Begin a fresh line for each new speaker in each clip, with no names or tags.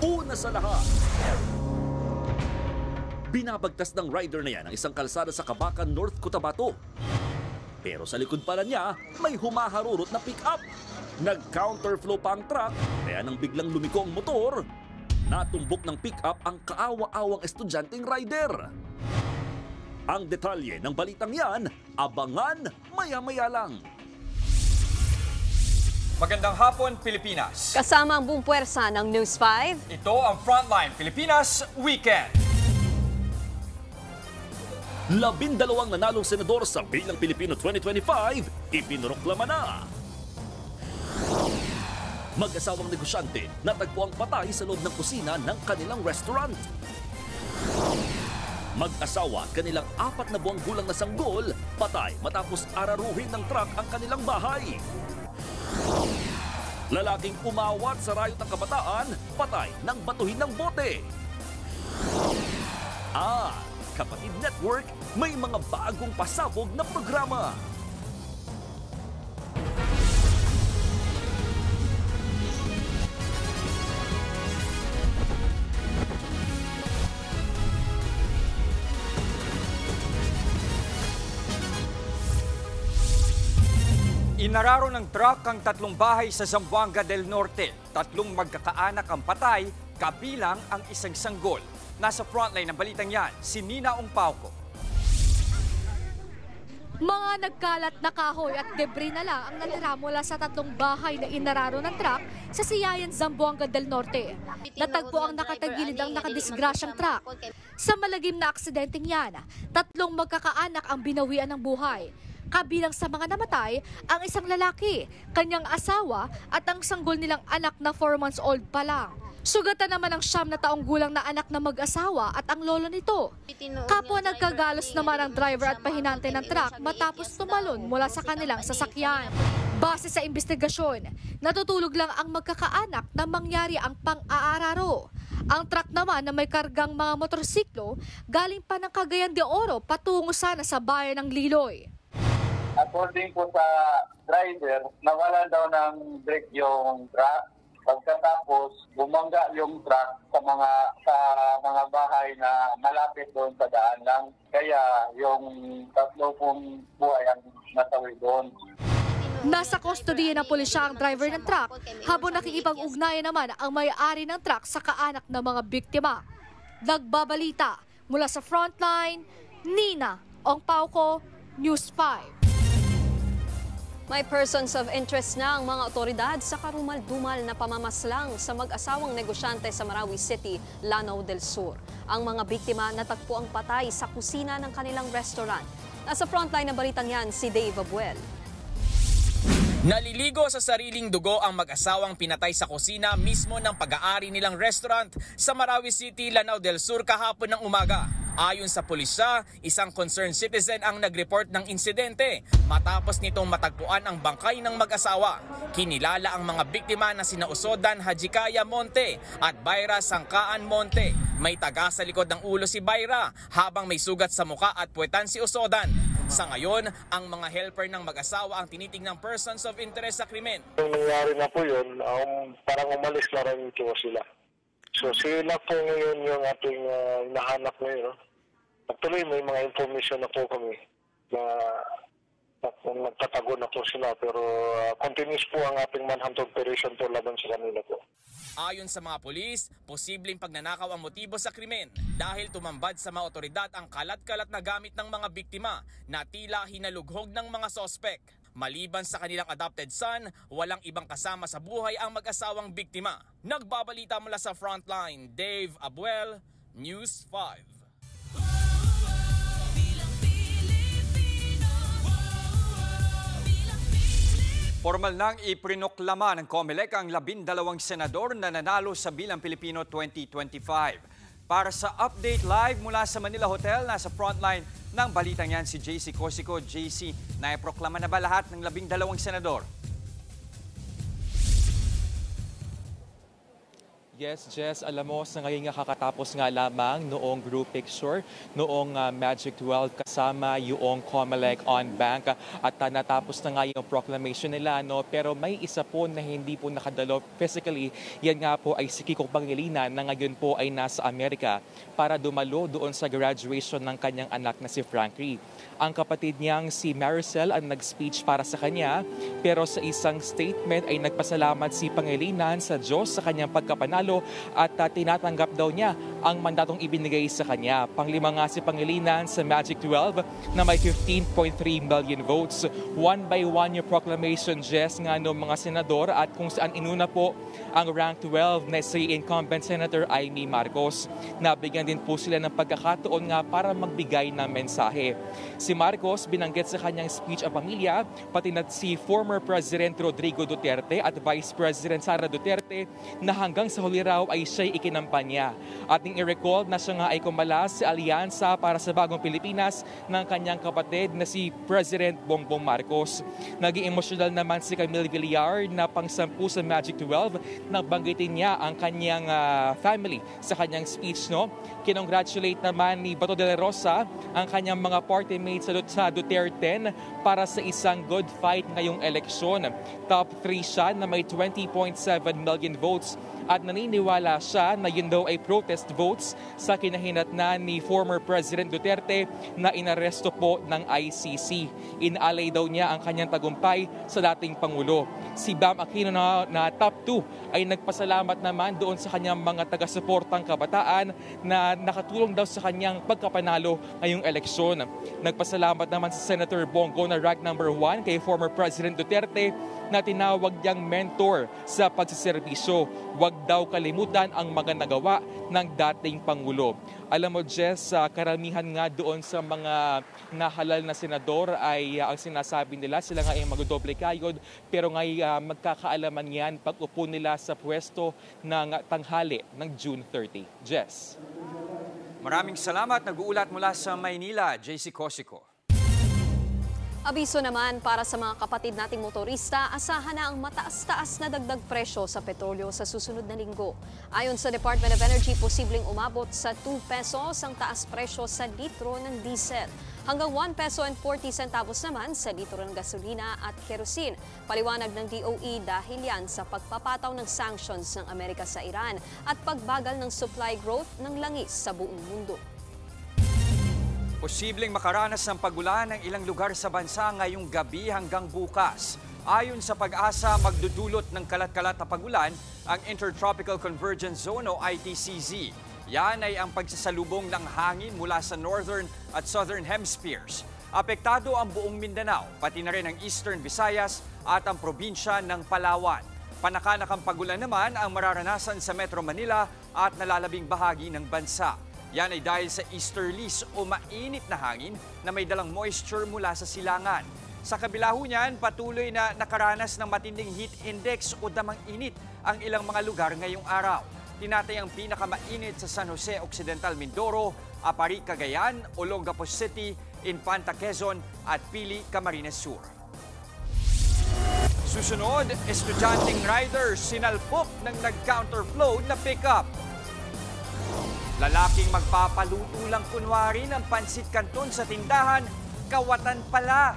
Una sa lahat, binabagtas ng rider na yan ang isang kalsada sa Kabakan, North Cotabato. Pero sa likod pala niya, may humaharurot na pick-up. Nag-counterflow pa ang truck, kaya nang biglang lumiko ang motor, natumbok ng pick-up ang kaawa-awang estudyanteng rider. Ang detalye ng balitang yan, abangan maya-maya lang.
Magandang hapon, Pilipinas.
Kasama ang buong puwersa ng News 5.
Ito ang Frontline Pilipinas Weekend.
12 nanalong senador sa Bilang Pilipino 2025, ipinroklama na. Mag-asawang negosyante natagpuang patay sa loob ng kusina ng kanilang restaurant. Mag-asawa, kanilang 4 na buwang gulang na sanggol, patay matapos araruhin ng truck ang kanilang bahay. Lalaking umawat sa rayot ng kabataan, patay ng batuhin ng bote. Kapatid Network, may mga bagong pasabog na programa.
Inararo ng truck ang 3 bahay sa Zamboanga del Norte. 3 magkakaanak ang patay, kabilang ang isang sanggol. Nasa frontline ng balitang yan, si Nina Ongpauco.
Mga nagkalat na kahoy at debris na lang ang natira mula sa 3 bahay na inararo ng truck sa Siyayan, Zamboanga del Norte. Natagpo ang nakatagilid ang nakadisgrasyang truck. Sa malagim na aksidenteng yan, 3 magkakaanak ang binawian ng buhay. Kabilang sa mga namatay, ang isang lalaki, kanyang asawa at ang sanggol nilang anak na 4 months old pa lang. Sugatan naman ang 9 na taong gulang na anak na mag-asawa at ang lolo nito. Kapwa nagkagalos naman ang driver at pahinante ng truck matapos tumalon mula sa kanilang sasakyan. Base sa investigasyon, natutulog lang ang magkakaanak na mangyari ang pang-aararo. Ang truck naman na may kargang mga motorsiklo, galing pa ng Cagayan de Oro patungo sana sa bayan ng Liloy.
According po sa driver, nawala daw ng brake yung truck. Pagkatapos, bumangga yung truck sa mga bahay na malapit doon sa daan lang. Kaya yung 3 pong buhay ang nasawi doon.
Nasa kustodiya ng pulisya ang driver ng truck, habang nakikipag-ugnayan naman ang may-ari ng truck sa kaanak ng mga biktima. Nagbabalita mula sa Frontline, Nina Ongpauco, News 5.
May persons of interest na ang mga otoridad sa karumal-dumal na pamamaslang sa mag-asawang negosyante sa Marawi City, Lanao del Sur. Ang mga biktima natagpo ang patay sa kusina ng kanilang restaurant. Nasa frontline na balitang yan si Dave Abuel.
Naliligo sa sariling dugo ang mag-asawang pinatay sa kusina mismo ng pag-aari nilang restaurant sa Marawi City, Lanao del Sur kahapon ng umaga. Ayon sa pulisya, isang concerned citizen ang nag-report ng insidente matapos nitong matagpuan ang bangkay ng mag-asawa. Kinilala ang mga biktima na sina Usodan Hajikaya Monte at Bayra Sangkaan Monte. May taga sa likod ng ulo si Bayra habang may sugat sa muka at puwetan si Usodan. Sa ngayon, ang mga helper ng mag-asawa ang tinitingnang persons of interest sa krimen.
Yung nangyari na po yun, parang umalis na rin po sila. So sila po ngayon yung ating hinahanap ngayon. No? Actually, may mga information na po kami na nagtatago na po sila. Pero continuous po ang ating manhunt operation po laban sa kanila po.
Ayon sa mga pulis, posibleng pagnanakaw ang motibo sa krimen dahil tumambad sa mga otoridad ang kalat-kalat na gamit ng mga biktima na tila hinalughog ng mga sospek. Maliban sa kanilang adopted son, walang ibang kasama sa buhay ang mag-asawang biktima. Nagbabalita mula sa Frontline, Dave Abuel, News 5.
Formal nang iprinoklama ng COMELEC ang 12 senador na nanalo sa Bilang Pilipino 2025. Para sa update live mula sa Manila Hotel, nasa frontline ng balitang yan si JC Cosico. JC, naiproklama na ba lahat ng 12 senador?
Yes, Jess, alam mo, sa ngayon nga kakatapos nga lamang noong group picture, noong Magic 12 kasama yung COMELEC on bank at natapos na nga yung proclamation nila. No? Pero may isa po na hindi po nakadalo physically. Yan nga po ay si Kiko Pangilinan na ngayon po ay nasa Amerika para dumalo doon sa graduation ng kanyang anak na si Frankie. Ang kapatid niyang si Maricel ang nag-speech para sa kanya, pero sa isang statement ay nagpasalamat si Pangilinan sa Diyos sa kanyang pagkapanalo at tinatanggap daw niya ang mandatong ibinigay sa kanya. Panglima nga si Pangilinan sa Magic 12 na may 15.3 million votes. One by one yung proclamation, Jess, nga ng mga senador at kung saan inuna po ang rank 12 na si incumbent Senator Amy Marcos. Nabigyan din po sila ng pagkakataon nga para magbigay ng mensahe. Si Marcos binanggit sa kanyang speech ang pamilya, pati na si former President Rodrigo Duterte at Vice President Sara Duterte na hanggang sa huli raw ay siya'y ikinampanya. Ating i-recall na siya nga ay kumalas sa alyansa para sa bagong Pilipinas ng kanyang kapatid na si President Bongbong Marcos. Naging emosyonal naman si Camille Villar na pang-10 sa Magic 12 na banggitin niya ang kanyang family sa kanyang speech. No? Kinongratulate naman ni Bato de la Rosa ang kanyang mga party mates sa Duterte para sa isang good fight ngayong eleksyon. Top 3 siya na may 20.7 million votes at naniniwala siya na yun daw ay protest votes sa kinahinatnan ni former President Duterte na inaresto po ng ICC. Inaalay daw niya ang kanyang tagumpay sa dating Pangulo. Si Bam Aquino na top 2 ay nagpasalamat naman doon sa kanyang mga taga-suportang kabataan na nakatulong daw sa kanyang pagkapanalo ngayong eleksyon. Nagpasalamat naman si Senator Bongo na rank number 1 kay former President Duterte na tinawag niyang mentor sa pagsiservisyo. Huwag daw kalimutan ang mga nagawa ng dating Pangulo. Alam mo, Jess, karamihan nga doon sa mga nahalal na senador ay ang sinasabi nila, sila nga ay magdodoble kayod, pero nga magkakaalaman yan pag upo nila sa pwesto ng tanghali ng June 30. Jess.
Maraming salamat. Nag-uulat mula sa Maynila, JC Cosico.
Abiso naman para sa mga kapatid nating motorista, asahan na ang mataas-taas na dagdag presyo sa petrolyo sa susunod na linggo. Ayon sa Department of Energy, posibleng umabot sa 2 pesos ang taas presyo sa litro ng diesel. Hanggang 1 peso and 40 centavos naman sa litro ng gasolina at kerosene. Paliwanag ng DOE dahil yan sa pagpapataw ng sanctions ng Amerika sa Iran at pagbagal ng supply growth ng langis sa buong mundo.
Posibleng makaranas ng pagulan ng ilang lugar sa bansa ngayong gabi hanggang bukas. Ayon sa Pag-asa, magdudulot ng kalat-kalat na pagulan ang Intertropical Convergence Zone o ITCZ. Yan ay ang pagsasalubong ng hangin mula sa northern at southern hemispheres. Apektado ang buong Mindanao, pati na rin ang Eastern Visayas at ang probinsya ng Palawan. Panakanakang pagulan naman ang mararanasan sa Metro Manila at nalalabing bahagi ng bansa. Yan ay dahil sa easterlies o mainit na hangin na may dalang moisture mula sa silangan. Sa kabila ho niyan, patuloy na nakaranas ng matinding heat index o damang init ang ilang mga lugar ngayong araw. Tinatayang pinakamainit sa San Jose Occidental, Mindoro, Apari, Cagayan, Olongapo City, Infanta, Quezon at Pili, Camarines Sur. Susunod, estudyanteng riders sinalpok ng nag-counterflow na pickup. Lalaking magpapaluto lang kunwari ng pansit canton sa tindahan, kawatan pala.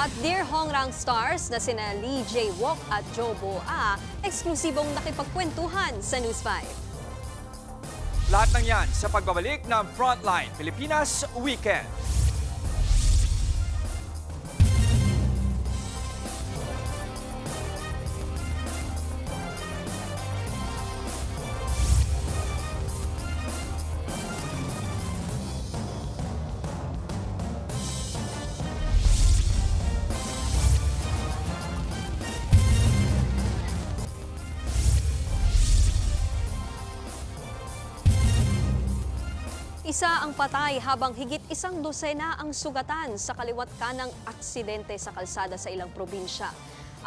At Dear Hongrang stars na sina Lee Jae Wook at Jo Bo-ah, eksklusibong nakipagkwentuhan sa News 5.
Lahat ng yan sa pagbabalik ng Frontline Pilipinas Weekend.
Isa ang patay habang higit 100 ang sugatan sa kaliwat kanang aksidente sa kalsada sa ilang probinsya.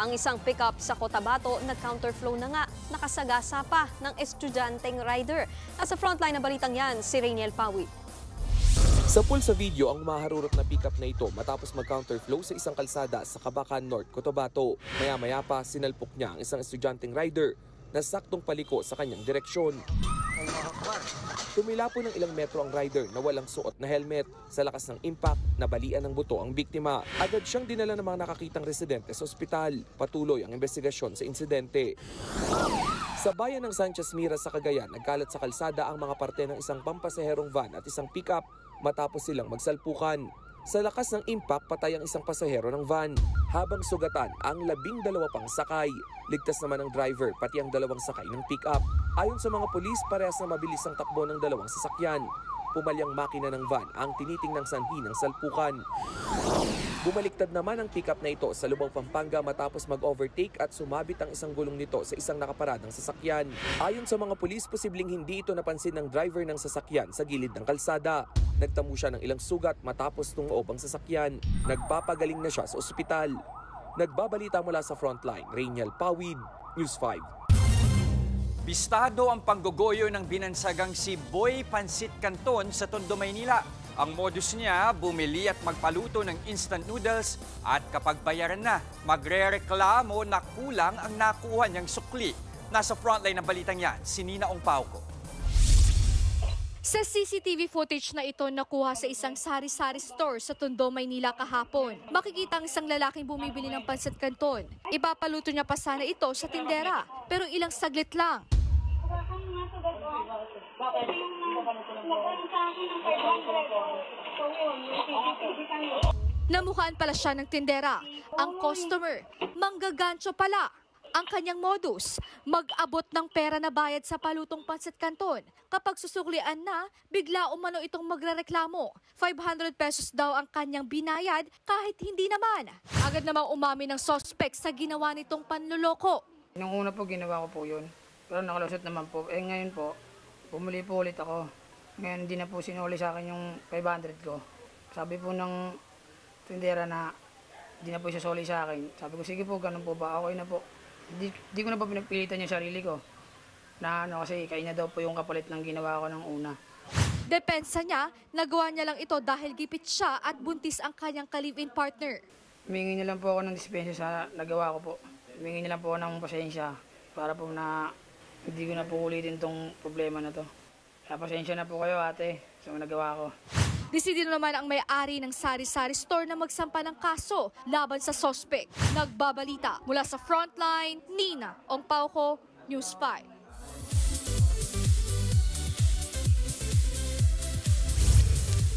Ang isang pickup sa Cotabato nag-counterflow na nga, nakasagasa pa ng estudyanteng rider. Nasa frontline na balitang yan, si Rainiel Pawi.
Sa pool sa video ang maharurot na pickup na ito matapos mag-counterflow sa isang kalsada sa Cabacan North, Cotabato. Maya-maya pa sinalpok niya ang isang estudyanteng rider. na saktong paliko sa kanyang direksyon. Tumila po ng ilang metro ang rider na walang suot na helmet. Sa lakas ng impact, nabalian ng buto ang biktima. Agad siyang dinala ng mga nakakitang residente sa ospital. Patuloy ang investigasyon sa insidente. Sa bayan ng Sanchez Miras sa Cagayan, nagkalat sa kalsada ang mga parte ng isang pampasaherong van at isang pickup matapos silang magsalpukan. Sa lakas ng impact, patay ang isang pasahero ng van, habang sugatan ang 12 pang sakay. Ligtas naman ang driver, pati ang 2 sakay ng pick-up. Ayon sa mga pulis, parehas na mabilis ang takbo ng 2 sasakyan. Pumalyang makina ng van ang tinitingnang sanhi ng salpukan. Bumaliktad naman ang pick-up na ito sa Lubao, Pampanga matapos mag-overtake at sumabit ang isang gulong nito sa isang nakaparadang sasakyan. Ayon sa mga pulis, posibleng hindi ito napansin ng driver ng sasakyan sa gilid ng kalsada. Nagtamo siya ng ilang sugat matapos tungoob ang sasakyan. Nagpapagaling na siya sa ospital. Nagbabalita mula sa Frontline, Rainiel Pawid, News 5.
Bistado ang panggogoyo ng binansagang si Boy Pansit Canton sa Tondo, Maynila. Ang modus niya, bumili at magpaluto ng instant noodles at kapag bayaran na, magre-reklamo na kulang ang nakuha niyang sukli. Nasa frontline ng balitang yan, si Nina Ongpauco.
Sa CCTV footage na ito nakuha sa isang sari-sari store sa Tondo, Maynila kahapon. Makikita ang isang lalaking bumibili ng pansit canton. Ipapaluto niya pa sana ito sa tindera, pero ilang saglit lang. Namukhaan pala siya ng tindera. Ang customer, manggagancho pala. Ang kanyang modus, mag-abot ng pera na bayad sa palutong pansit canton. Kapag susuklian na, bigla umano itong magrereklamo. 500 pesos daw ang kanyang binayad kahit hindi naman. Agad namang umami ng suspect sa ginawa nitong panluloko.
Nung una po ginawa ko po yun, pero nakalusot naman po. Ngayon po, bumili po ulit ako. Ngayon hindi na po sinuli sa akin yung 500 ko. Sabi po ng tindera na hindi na po isasuli sa akin. Sabi ko, sige po, ganun po ba? Okay na po. Di ko na po pinagpilitan yung sarili ko na kasi kaya na daw po yung kapalit ng ginawa ko ng una.
Depensa niya, nagawa niya lang ito dahil gipit siya at buntis ang kanyang ka-live-in partner.
Humingi niya lang po ako ng dispensa sa nagawa ko po. Humingi niya lang po ako ng pasensya para po na hindi ko na po ulitin tong problema na to. Kaya pasensya na po kayo ate sa nagawa ko.
Desidido naman ang may-ari ng sari-sari store na magsampa ng kaso laban sa suspect. Nagbabalita mula sa Frontline, Nina Ongpauco, News 5.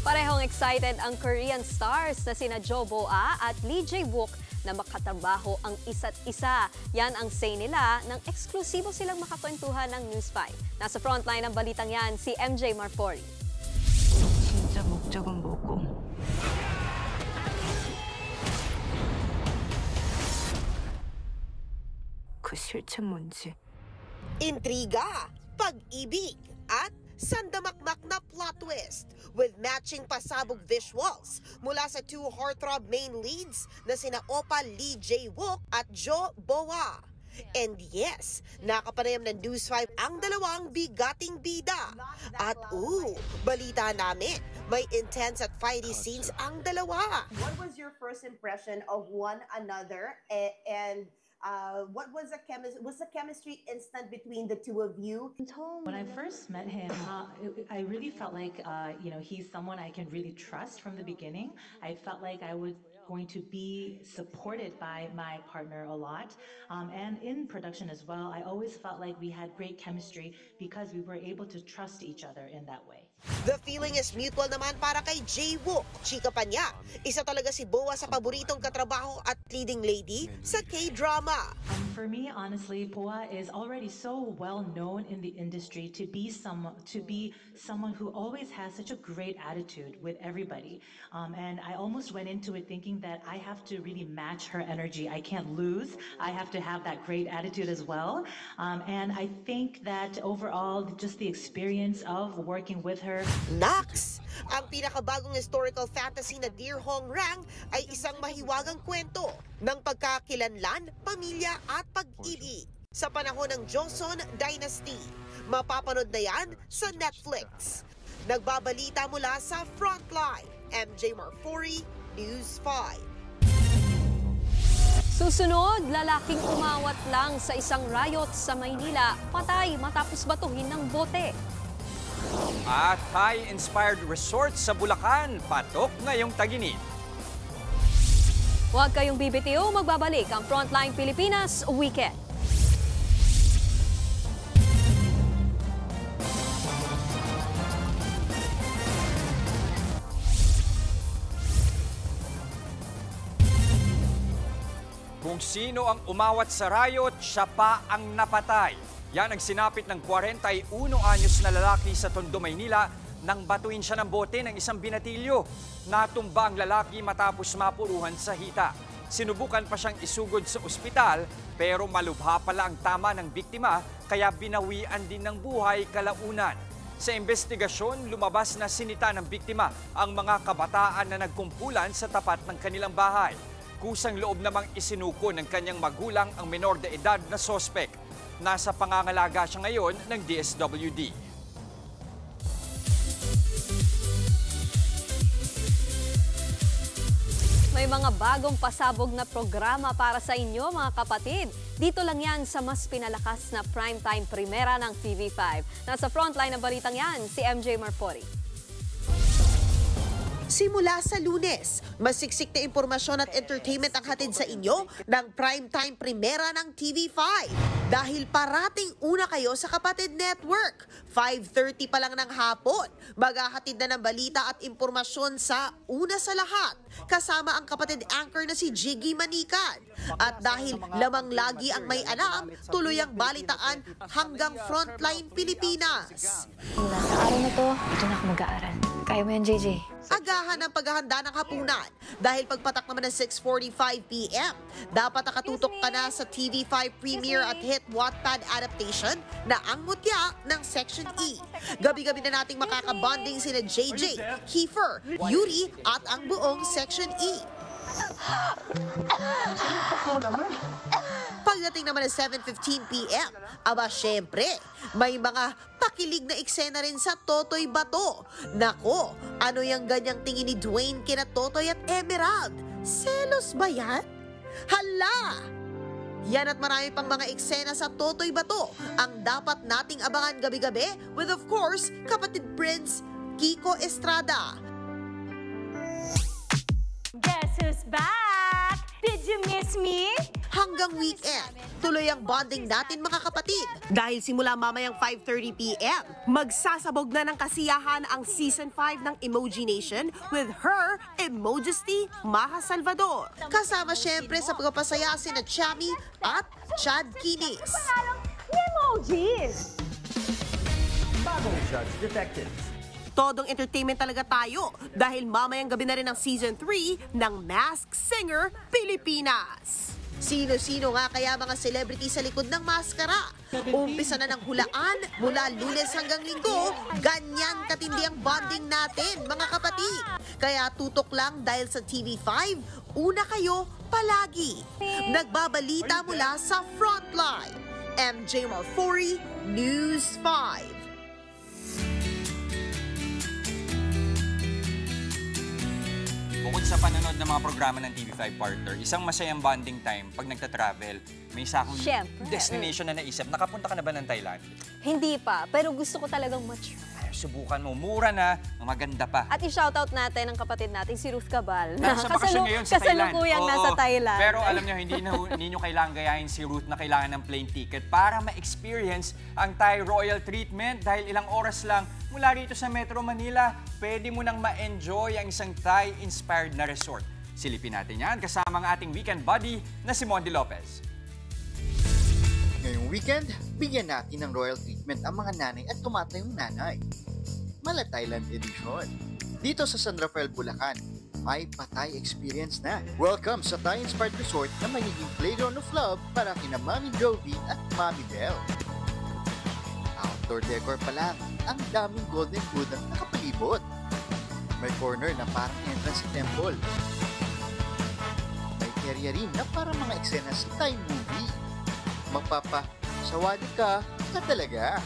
Parehong excited ang Korean stars na sina Jo Boa at Lee Jae-wook na makatrabaho ang isa't isa. Yan ang say nila nang eksklusibo silang makakwentuhan ng News 5. Nasa Frontline ng balitang yan si MJ Marfori.
진짜 목적은 뭐고 그 실체는 뭔지.
Intriga, pag-ibig, at sandamakmak na plot twist with matching pasabog visuals mula sa 2 heartthrob main leads na sina Oppa Lee Jae-wook at Jo Boa. And yes, nakapanayam ng News 5 ang dalawang bigating bida. At balita namin, may intense at fighty scenes ang dalawa.
What was your first impression of one another and what was the chemistry instant between the two of you?
When I first met him, I really felt like he's someone I can really trust from the beginning. I felt like I was going to be supported by my partner a lot. And in production as well, I always felt like we had great chemistry because we were able to trust each other in that way.
The feeling is mutual naman para kay Jae-wook. Chika pa niya, isa talaga si Boa sa paboritong katrabaho at leading lady sa K-drama.
For me, honestly, Boa is already so well known in the industry to be someone who always has such a great attitude with everybody. And I almost went into it thinking that I have to really match her energy. I can't lose. I have to have that great attitude as well. And I think that overall, just the experience of working with her.
Nax! Ang pinakabagong historical fantasy na Dear Hong Rang ay isang mahiwagang kwento ng pagkakilanlan, pamilya at pag-ibig sa panahon ng Joseon Dynasty. Mapapanood na yan sa Netflix. Nagbabalita mula sa Frontline, MJ Marfori, News 5.
Susunod, lalaking umawat lang sa isang riot sa Maynila, patay matapos batuhin ng bote.
At Thai-inspired resort sa Bulacan, patok ngayong tag-init.
Huwag kayong bibitiw, magbabalik ang Frontline Pilipinas Weekend.
Kung sino ang umawat sa riot, siya pa ang napatay. Yan ang sinapit ng 41 anyos na lalaki sa Tondo, Maynila nang batuin siya ng bote ng isang binatilyo. Natumba ang lalaki matapos mapuruhan sa hita. Sinubukan pa siyang isugod sa ospital pero malubha pala ang tama ng biktima kaya binawian din ng buhay kalaunan. Sa investigasyon, lumabas na sinita ng biktima ang mga kabataan na nagkumpulan sa tapat ng kanilang bahay. Kusang loob namang isinuko ng kanyang magulang ang menor de edad na sospek. Nasa pangangalaga siya ngayon ng DSWD.
May mga bagong pasabog na programa para sa inyo mga kapatid. Dito lang yan sa mas pinalakas na primetime primera ng TV5. Nasa frontline ng balitang yan, si MJ Marfori.
Simula sa Lunes, masiksik na impormasyon at entertainment ang hatid sa inyo ng primetime primera ng TV5. Dahil parating una kayo sa Kapatid Network. 5:30 pa lang ng hapon, maghahatid na ng balita at impormasyon sa una sa lahat. Kasama ang kapatid anchor na si Jiggy Manikad. At dahil lamang lagi ang may alam, tuloy ang balitaan hanggang Frontline Pilipinas.
Mula sa araw na to, ito na ako mag-aaral. Kaya mo yan, JJ.
Agahan ang paghahanda ng hapunan dahil pagpatak naman ng 6:45 p.m. Dapat nakatutok ka na sa TV5 premiere at hit Wattpad adaptation na Ang Mutya ng Section E. Gabi-gabi na nating makakabonding sina JJ, Kiefer, Yuri at ang buong Section E. Pagdating naman ng 7:15 p.m., aba syempre, may mga pakilig na eksena rin sa Totoy Bato. Nako, ano yung ganyang tingin ni Dwayne kina Totoy at Emerald? Selos ba yan? Hala! Yan at marami pang mga eksena sa Totoy Bato ang dapat nating abangan gabi-gabi with of course, kapatid Prince Kiko Estrada.
Guess who's back? Did you miss me?
Hanggang weekend, tuloy ang bonding natin mga kapatid. Dahil simula mamayang 5:30 p.m., magsasabog na ng kasiyahan ang Season 5 ng Emoji Nation with her Emojesty Maha Salvador. Kasama syempre sa pagpapasaya sina Chami at Chad Kinis.
Emojis!
Bagong Judge Detectives.
Todong entertainment talaga tayo dahil mamayang gabi na rin ang Season 3 ng Masked Singer Pilipinas. Sino-sino nga kaya mga celebrity sa likod ng maskara? Umpisa na ng hulaan mula Lunes hanggang Linggo. Ganyan katindi ang bonding natin mga kapatid. Kaya tutok lang dahil sa TV5, una kayo palagi. Nagbabalita mula sa Frontline. MJ Marfori, News 5.
Bukod sa panonood ng mga programa ng TV5 partner, isang masayang bonding time pag nagta-travel, may isa akong destination na naisip. Nakapunta ka na ba ng Thailand?
Hindi pa, pero gusto ko talagang matry.
Subukan mo. Mura na, maganda pa.
At i-shoutout natin ang kapatid natin, si Ruth Cabal.
Nasa bakasyon ngayon sa Thailand.
Kasalukuyang nasa Thailand.
Pero alam niyo, hindi nyo kailangan gayahin si Ruth na kailangan ng plane ticket para ma-experience ang Thai Royal Treatment dahil ilang oras lang mula rito sa Metro Manila, pwede mo nang ma-enjoy ang isang Thai-inspired na resort. Silipin natin yan kasama ang ating weekend buddy na si Mondi Lopez.
Ngayong weekend, bigyan natin ng royal treatment ang mga nanay at tumatayong nanay. Mala Thailand Edition. Dito sa San Rafael, Bulacan, may patay experience na. Welcome sa Thai-inspired resort na magiging playground of love para kina Mami Jovi at Mami Belle. Outdoor decor pa lang, ang daming golden Buddha nakapalibot. May corner na parang entrance sa temple. May area rin na parang mga eksena sa Thai movie. Magpapasawadi ka talaga.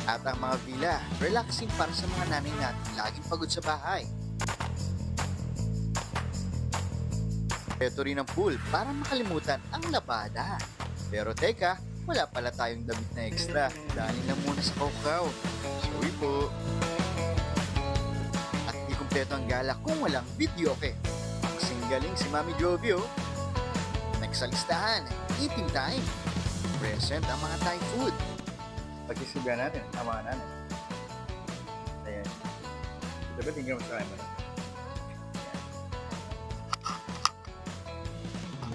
At ang mga villa, relaxing para sa mga nanay natin laging pagod sa bahay. Ito rin ang pool para makalimutan ang labada. Pero teka, wala pala tayong damit na extra. Dahil lang muna sa Kaukaw. Sorry po. At di kumpleto ang gala kung walang videoke. Kasing galing si Mami Jovio. Nagsalistahan, eating time. Present ang mga Thai food. Pagkisigahan natin, tama natin. Ayan. Diba tingnan mo sa akin mo na?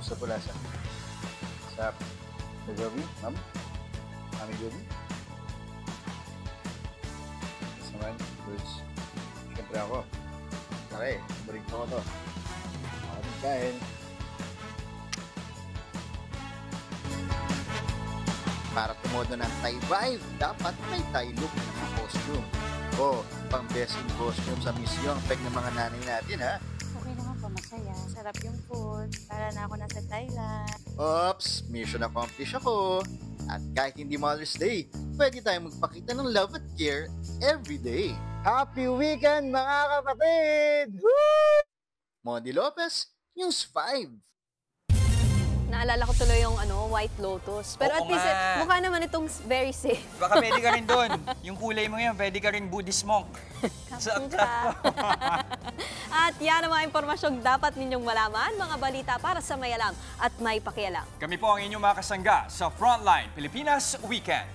Gusto po lasa. Sa Jovi, ma'am? Mami Jovi? Saman, goods. Siyempre ako. Okay, balik ko to. Ako din kain. Para tumodo ng Thai vibe, dapat may Thai look ng costume. O, pang best in costume sa misyon peg ng mga nanay natin, ha?
Okay naman po, masaya. Sarap yung food. Para na ako nasa Thailand.
Oops, mission accomplished ako. At kahit hindi Mother's Day, pwede tayong magpakita ng love at care every day. Happy weekend, mga kapatid! Woo! Mondi Lopez, News 5.
Naalala ko tuloy yung White Lotus. Pero
Oo
at least,
nga.
mukha naman itong very safe.
Baka pwede ka rin doon. Yung kulay mo yan, pwede ka rin Buddhist monk.
At yan ang mga impormasyong dapat ninyong malaman, mga balita para sa may alam at may pakialam.
Kami po ang inyong mga kasangga sa Frontline Pilipinas Weekend.